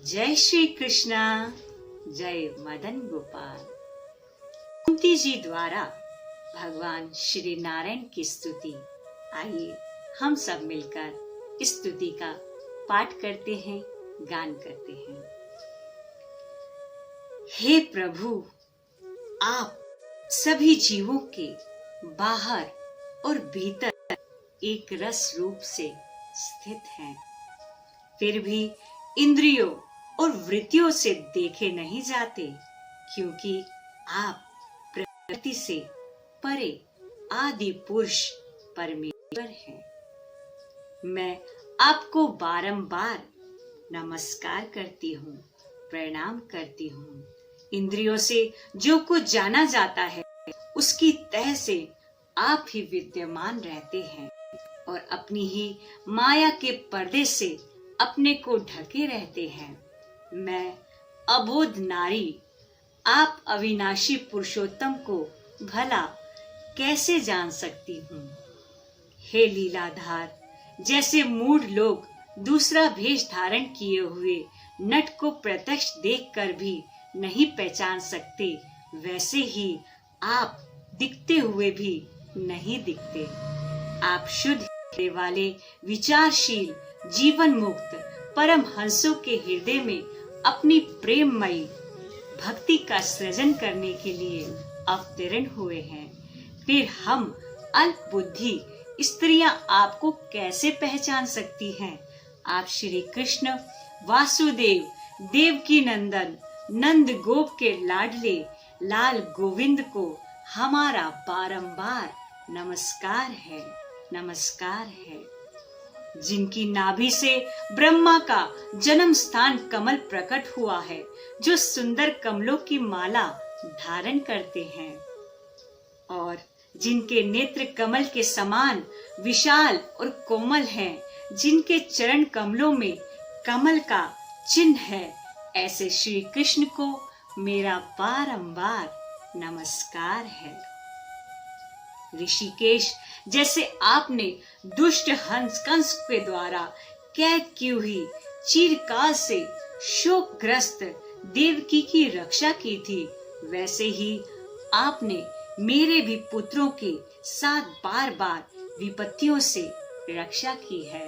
जय श्री कृष्णा, जय मदन गोपाल। कुंती जी द्वारा भगवान श्री नारायण की स्तुति। आइए हम सब मिलकर इस स्तुति का पाठ करते हैं, गान करते हैं। हे प्रभु, आप सभी जीवों के बाहर और भीतर एक रस रूप से स्थित हैं, फिर भी इंद्रियों और वृत्तियों से देखे नहीं जाते, क्योंकि आप प्रकृति से परे आदि पुरुष परमेश्वर हैं। मैं आपको बारंबार नमस्कार करती हूँ, प्रणाम करती हूँ। इंद्रियों से जो कुछ जाना जाता है उसकी तह से आप ही विद्यमान रहते हैं और अपनी ही माया के पर्दे से अपने को ढके रहते हैं। मैं अबोध नारी, आप अविनाशी पुरुषोत्तम को भला कैसे जान सकती हूँ। हे लीलाधार, जैसे मूढ़ लोग दूसरा भेष धारण किए हुए नट को प्रत्यक्ष देखकर भी नहीं पहचान सकते, वैसे ही आप दिखते हुए भी नहीं दिखते। आप शुद्ध हृदय वाले विचारशील जीवन मुक्त परम हंसों के हृदय में अपनी प्रेममयी भक्ति का सृजन करने के लिए अवतरण हुए हैं। फिर हम अल्प बुद्धि स्त्रियां आपको कैसे पहचान सकती हैं। आप श्री कृष्ण वासुदेव देवकी नंदन नंद गोप के लाडले लाल गोविंद को हमारा बारंबार नमस्कार है, नमस्कार है। जिनकी नाभि से ब्रह्मा का जन्म स्थान कमल प्रकट हुआ है, जो सुंदर कमलों की माला धारण करते हैं, और जिनके नेत्र कमल के समान विशाल और कोमल हैं, जिनके चरण कमलों में कमल का चिन्ह है, ऐसे श्री कृष्ण को मेरा बारंबार नमस्कार है। ऋषिकेश, जैसे आपने दुष्ट हंस कंस के द्वारा कैद की हुई चिरकाल से शोकग्रस्त देवकी की रक्षा की थी, वैसे ही आपने मेरे भी पुत्रों के साथ बार बार विपत्तियों से रक्षा की है।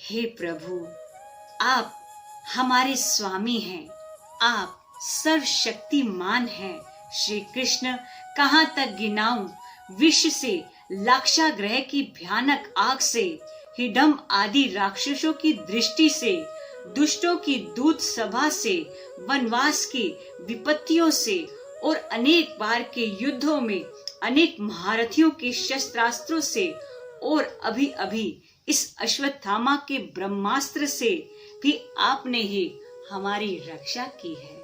हे प्रभु, आप हमारे स्वामी हैं, आप सर्वशक्तिमान हैं। श्री कृष्ण, कहाँ तक गिनाऊं, विष से लाक्षागृह की भयानक आग से, हिडम्ब आदि राक्षसों की दृष्टि से, दुष्टों की दूत सभा से, वनवास की विपत्तियों से और अनेक बार के युद्धों में अनेक महारथियों के शस्त्रास्त्रों से, और अभी अभी इस अश्वत्थामा के ब्रह्मास्त्र से भी आपने ही हमारी रक्षा की है।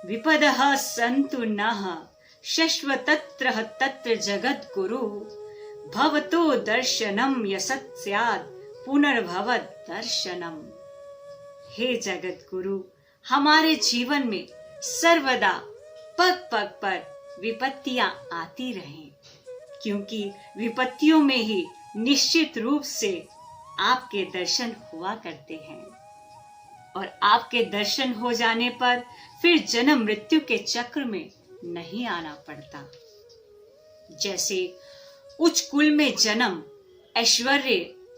विपदः सन्तु नः शश्वतत्र तत्र जगत गुरु, भवतो दर्शनम यसत् स्यात् पुनर्भवत् दर्शनम। हे जगत गुरु, हमारे जीवन में सर्वदा पग पग पर विपत्तियां आती रहें, क्योंकि विपत्तियों में ही निश्चित रूप से आपके दर्शन हुआ करते हैं, और आपके दर्शन हो जाने पर फिर जन्म मृत्यु के चक्र में नहीं आना पड़ता। जैसे उच्च कुल में जन्म, ऐश्वर्य,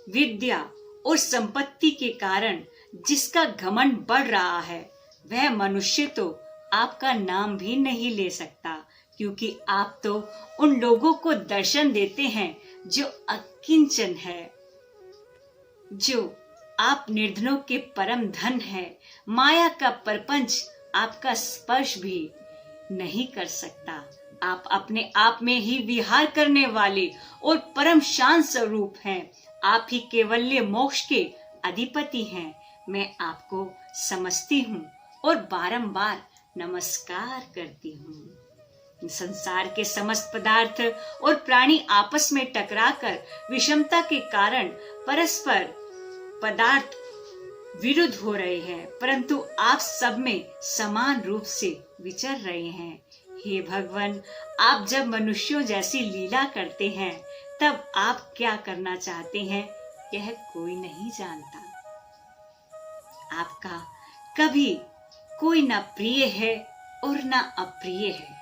विद्या और संपत्ति के कारण जिसका घमंड बढ़ रहा है, वह मनुष्य तो आपका नाम भी नहीं ले सकता, क्योंकि आप तो उन लोगों को दर्शन देते हैं जो अकिंचन है, जो आप निर्धनों के परम धन है। माया का परपंच आपका स्पर्श भी नहीं कर सकता। आप अपने आप में ही विहार करने वाले और परम शांत स्वरूप हैं। आप ही केवल्य मोक्ष के अधिपति हैं। मैं आपको समझती हूँ और बारंबार नमस्कार करती हूँ। संसार के समस्त पदार्थ और प्राणी आपस में टकराकर विषमता के कारण परस्पर पदार्थ विरुद्ध हो रहे हैं, परंतु आप सब में समान रूप से विचर रहे हैं। हे भगवान, आप जब मनुष्यों जैसी लीला करते हैं, तब आप क्या करना चाहते हैं यह कोई नहीं जानता। आपका कभी कोई ना प्रिय है और ना अप्रिय है।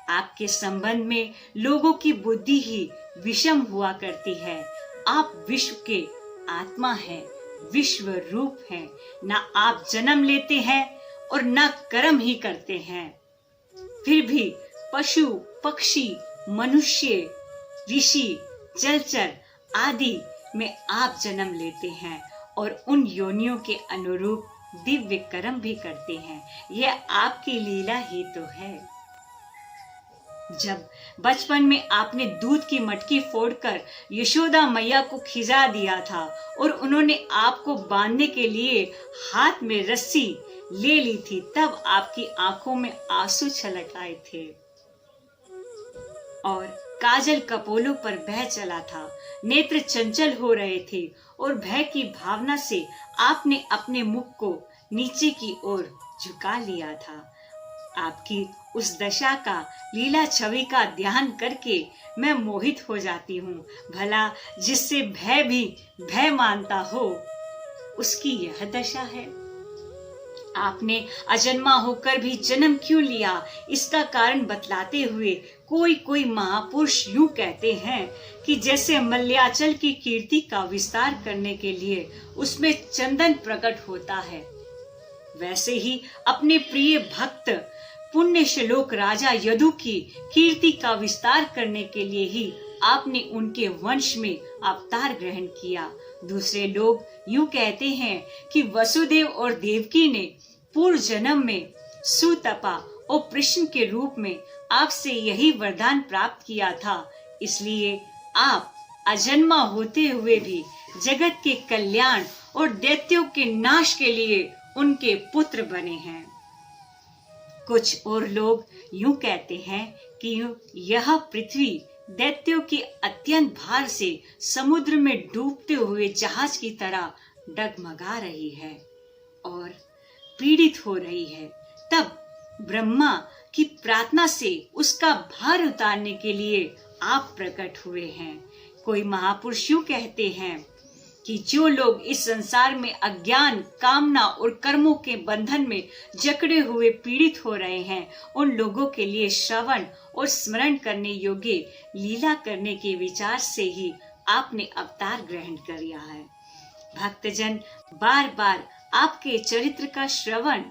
आपके संबंध में लोगों की बुद्धि ही विषम हुआ करती है। आप विश्व के आत्मा हैं, विश्व रूप हैं। ना आप जन्म लेते हैं और ना कर्म ही करते हैं। फिर भी पशु, पक्षी, मनुष्य, ऋषि, जलचर आदि में आप जन्म लेते हैं और उन योनियों के अनुरूप दिव्य कर्म भी करते हैं। यह आपकी लीला ही तो है। जब बचपन में आपने दूध की मटकी फोड़कर यशोदा मैया को खिजा दिया था और उन्होंने आपको बांधने के लिए हाथ में रस्सी ले ली थी, तब आपकी आंखों में आंसू छलक आए थे और काजल कपोलों पर बह चला था। नेत्र चंचल हो रहे थे और भय की भावना से आपने अपने मुख को नीचे की ओर झुका लिया था। आपकी उस दशा का, लीला छवि का ध्यान करके मैं मोहित हो जाती हूँ। भला जिससे भय भी भय मानता हो, उसकी यह दशा है। आपने अजन्मा होकर भी जन्म क्यों लिया, इसका कारण बतलाते हुए कोई महापुरुष यूं कहते हैं कि जैसे मल्याचल की कीर्ति का विस्तार करने के लिए उसमें चंदन प्रकट होता है, वैसे ही अपने प्रिय भक्त पुण्य श्लोक राजा यदु की कीर्ति का विस्तार करने के लिए ही आपने उनके वंश में अवतार ग्रहण किया। दूसरे लोग यूं कहते हैं कि वसुदेव और देवकी ने पूर्व जन्म में सुतपा और कृष्ण के रूप में आपसे यही वरदान प्राप्त किया था, इसलिए आप अजन्मा होते हुए भी जगत के कल्याण और दैत्यों के नाश के लिए उनके पुत्र बने हैं। कुछ और लोग यूं कहते हैं कि यह पृथ्वी दैत्यों के अत्यंत भार से समुद्र में डूबते हुए जहाज की तरह डगमगा रही है और पीड़ित हो रही है। तब ब्रह्मा की प्रार्थना से उसका भार उतारने के लिए आप प्रकट हुए हैं। कोई महापुरुष यूं कहते हैं कि जो लोग इस संसार में अज्ञान, कामना और कर्मों के बंधन में जकड़े हुए पीड़ित हो रहे हैं, उन लोगों के लिए श्रवण और स्मरण करने योग्य लीला करने के विचार से ही आपने अवतार ग्रहण कर लिया है। भक्तजन बार बार आपके चरित्र का श्रवण,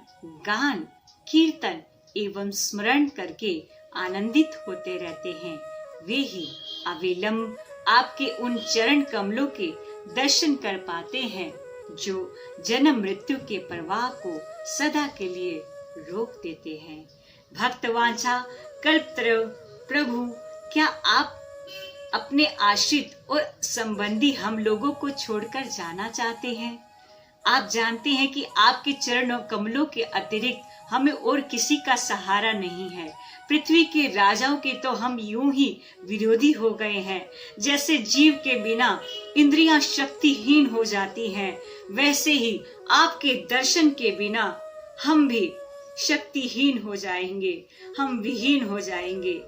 गान, कीर्तन एवं स्मरण करके आनंदित होते रहते हैं। वे ही अविलंब आपके उन चरण कमलों के दर्शन कर पाते हैं जो जन्म मृत्यु के प्रवाह को सदा के लिए रोक देते हैं। भक्तवांछा कल्पतरु प्रभु, क्या आप अपने आश्रित और संबंधी हम लोगों को छोड़कर जाना चाहते हैं? आप जानते हैं कि आपके चरणों कमलों के अतिरिक्त हमें और किसी का सहारा नहीं है। पृथ्वी के राजाओं के तो हम यूं ही विरोधी हो गए हैं। जैसे जीव के बिना इंद्रियां शक्तिहीन हो जाती हैं, वैसे ही आपके दर्शन के बिना हम भी शक्तिहीन हो जाएंगे, हम विहीन हो जाएंगे।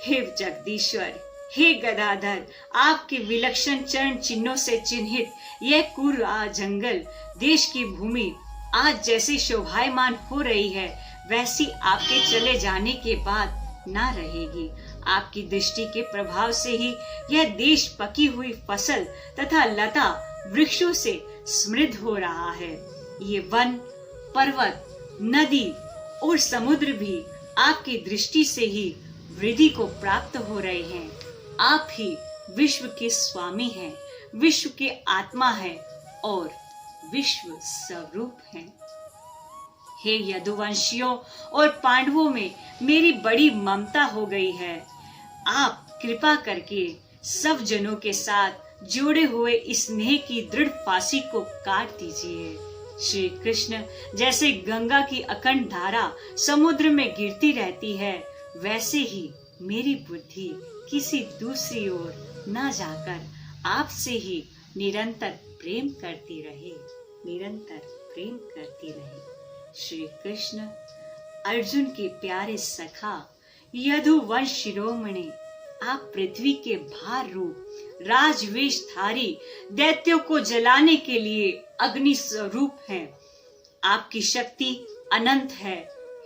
हे जगदीश्वर, हे गदाधर, आपके विलक्षण चरण चिन्हों से चिन्हित यह कुरुआ जंगल देश की भूमि आज जैसी शोभायमान हो रही है, वैसी आपके चले जाने के बाद ना रहेगी। आपकी दृष्टि के प्रभाव से ही यह देश पकी हुई फसल तथा लता वृक्षों से समृद्ध हो रहा है। ये वन, पर्वत, नदी और समुद्र भी आपकी दृष्टि से ही वृद्धि को प्राप्त हो रहे हैं। आप ही विश्व के स्वामी हैं, विश्व के आत्मा हैं और विश्व स्वरूप हैं। हे यदुवंशियों और पांडवों में मेरी बड़ी ममता हो गई है। आप कृपा करके सब जनों के साथ जोड़े हुए इस स्नेह की दृढ़ फांसी को काट दीजिए। श्री कृष्ण जैसे गंगा की अखंड धारा समुद्र में गिरती रहती है, वैसे ही मेरी बुद्धि किसी दूसरी ओर न जाकर आपसे ही निरंतर प्रेम करती रहे, निरंतर प्रेम करती रहे। श्री कृष्ण अर्जुन के प्यारे सखा, यदुवंश शिरोमणि, आप पृथ्वी के भार रूप राजवेशधारी दैत्यों को जलाने के लिए अग्नि स्वरूप हैं। आपकी शक्ति अनंत है।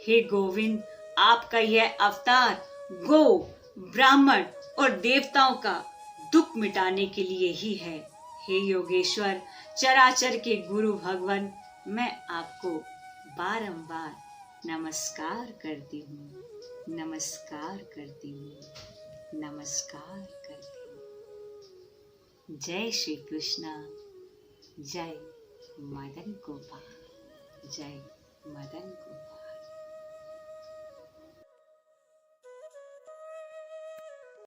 हे गोविंद, आपका यह अवतार गो, ब्राह्मण और देवताओं का दुख मिटाने के लिए ही है। हे योगेश्वर, चराचर के गुरु भगवान, मैं आपको बारंबार नमस्कार करती हूँ, नमस्कार करती हूँ, नमस्कार करती हूँ। जय श्री कृष्णा, जय मदन गोपाल, जय मदन गोपाल।